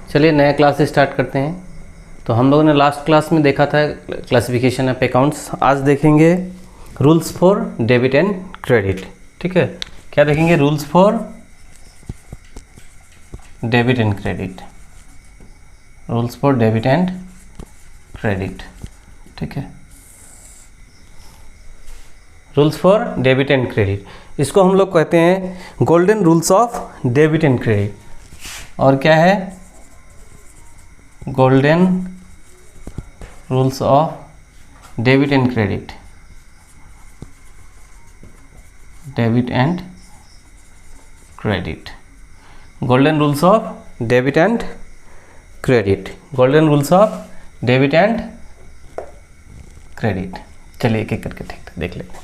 चलिए नया class start करते हैं। तो हम लोगों ने लास्ट क्लास में देखा था क्लासिफिकेशन ऑफ अकाउंट्स। आज देखेंगे rules for debit and credit. ठीक है, क्या देखेंगे? Rules for debit and credit. Rules for debit and credit. ठीक है, rules for debit and credit, इसको हम लोग कहते हैं golden rules of debit and credit. और क्या है? Golden rules of debit and credit. Debit and credit, golden rules of debit and credit, golden rules of debit and credit. चलिए एक एक करके देख लेते हैं।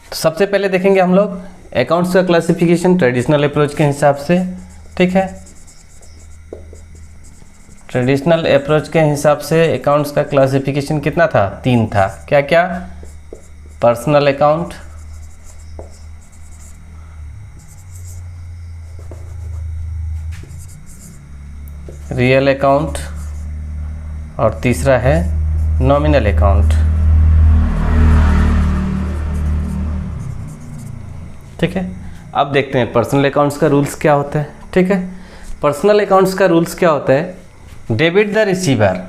तो सबसे पहले देखेंगे हम लोग अकाउंट्स का क्लासिफिकेशन ट्रेडिशनल अप्रोच के हिसाब से। ठीक है, ट्रेडिशनल अप्रोच के हिसाब से अकाउंट्स का क्लासिफिकेशन कितना था? 3 था। क्या क्या? पर्सनल अकाउंट, रियल अकाउंट और तीसरा है नॉमिनल अकाउंट। ठीक है, अब देखते हैं पर्सनल अकाउंट्स का रूल्स क्या होता है। ठीक है, पर्सनल अकाउंट्स का रूल्स क्या होता है? Debit the receiver,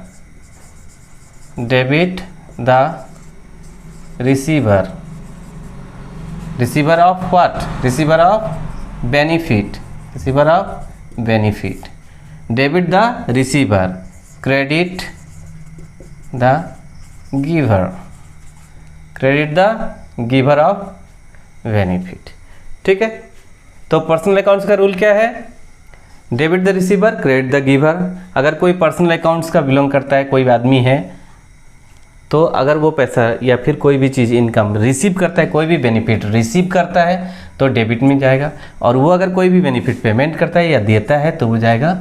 debit the receiver, receiver of what? Receiver of benefit, receiver of benefit. Debit the receiver, credit the giver, credit the giver of benefit. ठीक है, तो पर्सनल अकाउंट्स का rule क्या है? Debit the receiver, credit the giver. अगर कोई personal accounts का belong करता है, कोई आदमी है, तो अगर वो पैसा या फिर कोई भी चीज़ इनकम रिसीव करता है, कोई भी बेनिफिट रिसीव करता है तो डेबिट में जाएगा, और वो अगर कोई भी बेनिफिट पेमेंट करता है या देता है तो वो जाएगा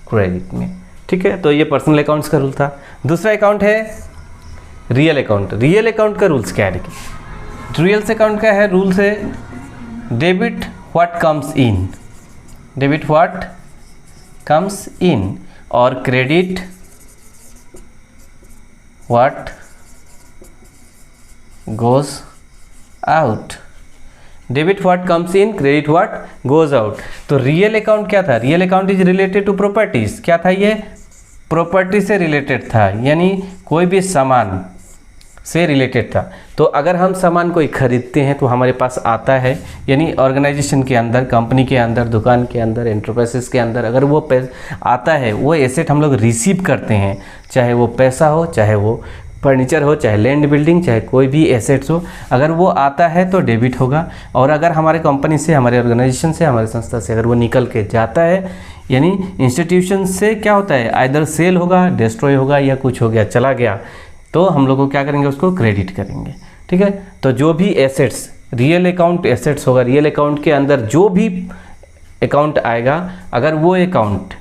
क्रेडिट में। ठीक है, तो ये पर्सनल अकाउंट्स का रूल था। दूसरा अकाउंट है रियल अकाउंट। रियल अकाउंट का रूल्स क्या है? रियल अकाउंट का है रूल्स है debit what comes in, debit what comes in, और credit what goes out. Debit what comes in, credit what goes out. तो रियल अकाउंट क्या था? Real account is related to properties. क्या था ये? प्रॉपर्टी से रिलेटेड था, यानी कोई भी सामान से रिलेटेड था। तो अगर हम सामान कोई खरीदते हैं तो हमारे पास आता है, यानी ऑर्गेनाइजेशन के अंदर, कंपनी के अंदर, दुकान के अंदर, एंटरप्राइजेस के अंदर अगर वो आता है, वो एसेट हम लोग रिसीव करते हैं, चाहे वो पैसा हो, चाहे वो फर्नीचर हो, चाहे लैंड बिल्डिंग, चाहे कोई भी एसेट्स हो, अगर वो आता है तो डेबिट होगा। और अगर हमारे कंपनी से, हमारे ऑर्गेनाइजेशन से, हमारे संस्था से अगर वो निकल के जाता है, यानी इंस्टीट्यूशन से, क्या होता है? आइदर सेल होगा, डिस्ट्रॉय होगा, या कुछ हो गया, चला गया, तो हम लोग को क्या करेंगे? उसको क्रेडिट करेंगे। ठीक है, तो जो भी एसेट्स, रियल अकाउंट एसेट्स होगा, रियल अकाउंट के अंदर जो भी अकाउंट आएगा, अगर वो अकाउंट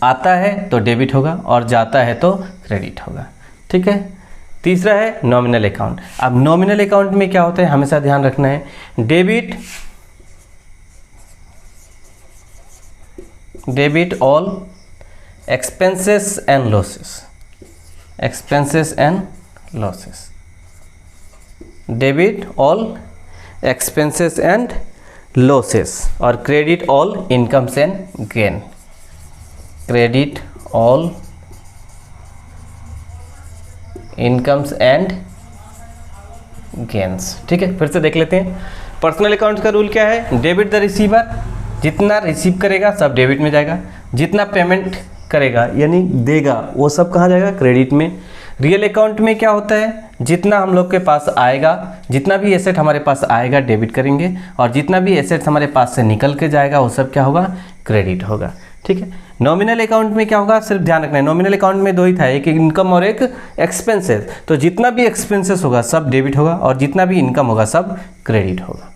आता है तो डेबिट होगा और जाता है तो क्रेडिट होगा। ठीक है, तीसरा है नॉमिनल अकाउंट। अब नॉमिनल अकाउंट में क्या होता है, हमेशा ध्यान रखना है, debit all expenses and losses, expenses and losses, debit all expenses and losses, और credit all incomes and gain, credit all incomes and gains. ठीक है, फिर से देख लेते हैं। पर्सनल अकाउंट का रूल क्या है? डेबिट द रिसीवर, जितना रिसीव करेगा सब डेबिट में जाएगा, जितना पेमेंट करेगा यानी देगा वो सब कहाँ जाएगा? क्रेडिट में। रियल अकाउंट में क्या होता है? जितना हम लोग के पास आएगा, जितना भी एसेट हमारे पास आएगा डेबिट करेंगे, और जितना भी एसेट हमारे पास से निकल के जाएगा वो सब क्या होगा? क्रेडिट होगा। ठीक है, नॉमिनल अकाउंट में क्या होगा? सिर्फ ध्यान रखना है, नॉमिनल अकाउंट में 2 ही था, एक इनकम और एक एक्सपेंसेस। तो जितना भी एक्सपेंसेस होगा सब डेबिट होगा, और जितना भी इनकम होगा सब क्रेडिट होगा।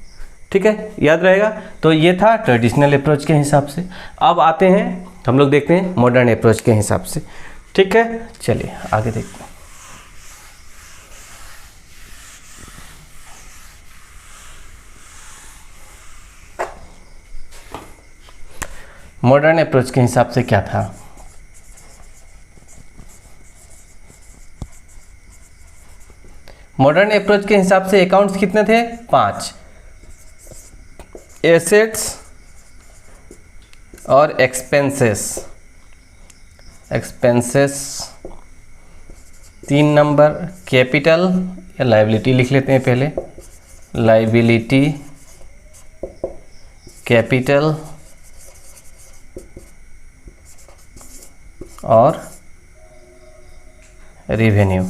ठीक है, याद रहेगा। तो ये था ट्रेडिशनल अप्रोच के हिसाब से। अब आते हैं हम लोग देखते हैं मॉडर्न अप्रोच के हिसाब से। ठीक है, चलिए आगे देखते हैं। मॉडर्न अप्रोच के हिसाब से क्या था, मॉडर्न अप्रोच के हिसाब से अकाउंट्स कितने थे? 5, एसेट्स और एक्सपेंसेस 3 नंबर, कैपिटल या लायबिलिटी लिख लेते हैं पहले, लायबिलिटी, कैपिटल और रिवेन्यू।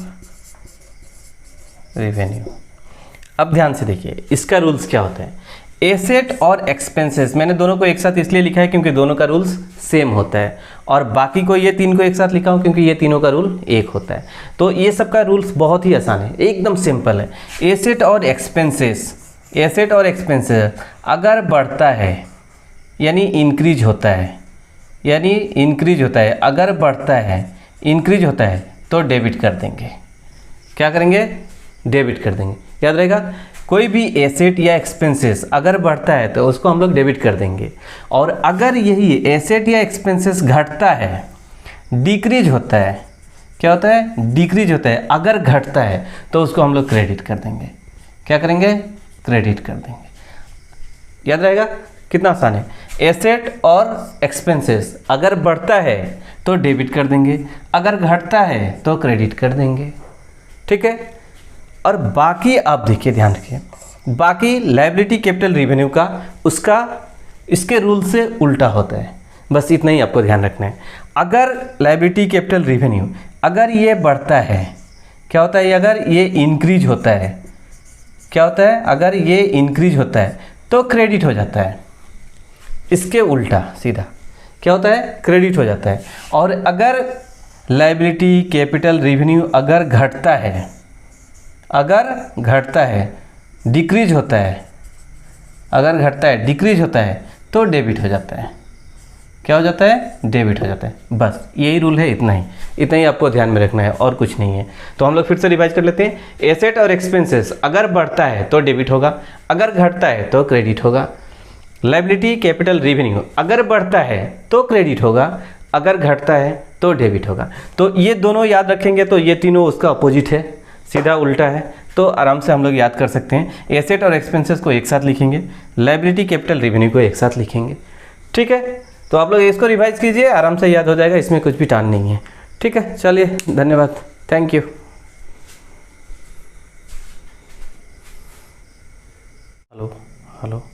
अब ध्यान से देखिए इसका रूल्स क्या होता है। एसेट और एक्सपेंसेस मैंने दोनों को एक साथ इसलिए लिखा है क्योंकि दोनों का रूल्स सेम होता है, और बाकी को ये 3 को एक साथ लिखा हूँ क्योंकि ये तीनों का रूल एक होता है। तो ये सब का रूल्स बहुत ही आसान है, एकदम सिंपल है। एसेट और एक्सपेंसेस अगर बढ़ता है यानी इंक्रीज होता है, अगर बढ़ता है इंक्रीज होता है तो डेबिट कर देंगे। क्या करेंगे? डेबिट कर देंगे। याद रहेगा, कोई भी एसेट या एक्सपेंसेस अगर बढ़ता है तो उसको हम लोग डेबिट कर देंगे, और अगर यही एसेट या एक्सपेंसेस घटता है, डिक्रीज होता है, क्या होता है? डिक्रीज होता है, अगर घटता है तो उसको हम लोग क्रेडिट कर देंगे। क्या करेंगे? क्रेडिट कर देंगे। याद रहेगा, कितना आसान है। एसेट और एक्सपेंसेस अगर बढ़ता है तो डेबिट कर देंगे, अगर घटता है तो क्रेडिट कर देंगे। ठीक है। और बाकी आप देखिए, ध्यान रखिए, बाकी लायबिलिटी कैपिटल रिवेन्यू का उसका इसके रूल से उल्टा होता है। बस इतना ही आपको ध्यान रखना है। अगर लायबिलिटी कैपिटल रिवेन्यू अगर ये बढ़ता है, क्या होता है? अगर ये इंक्रीज होता है, क्या होता है? अगर ये इंक्रीज होता है तो क्रेडिट हो जाता है। इसके उल्टा सीधा क्या होता है? क्रेडिट हो जाता है। और अगर लायबिलिटी कैपिटल रिवेन्यू अगर घटता है, डिक्रीज होता है, अगर घटता है डिक्रीज होता है तो डेबिट हो जाता है। क्या हो जाता है? डेबिट हो जाता है। बस यही रूल है, इतना ही आपको ध्यान में रखना है, और कुछ नहीं है। तो हम लोग फिर से रिवाइज कर लेते हैं। एसेट और एक्सपेंसेस अगर बढ़ता है तो डेबिट होगा, अगर घटता है तो क्रेडिट होगा। लायबिलिटी कैपिटल रिवेन्यू अगर बढ़ता है तो क्रेडिट होगा, अगर घटता है तो डेबिट होगा। तो ये दोनों याद रखेंगे तो ये तीनों उसका अपोजिट है, सीधा उल्टा है। तो आराम से हम लोग याद कर सकते हैं। एसेट और एक्सपेंसेस को एक साथ लिखेंगे, लायबिलिटी कैपिटल रिवेन्यू को एक साथ लिखेंगे। ठीक है, तो आप लोग इसको रिवाइज कीजिए, आराम से याद हो जाएगा, इसमें कुछ भी टान नहीं है। ठीक है, चलिए, धन्यवाद, थैंक यू। हेलो।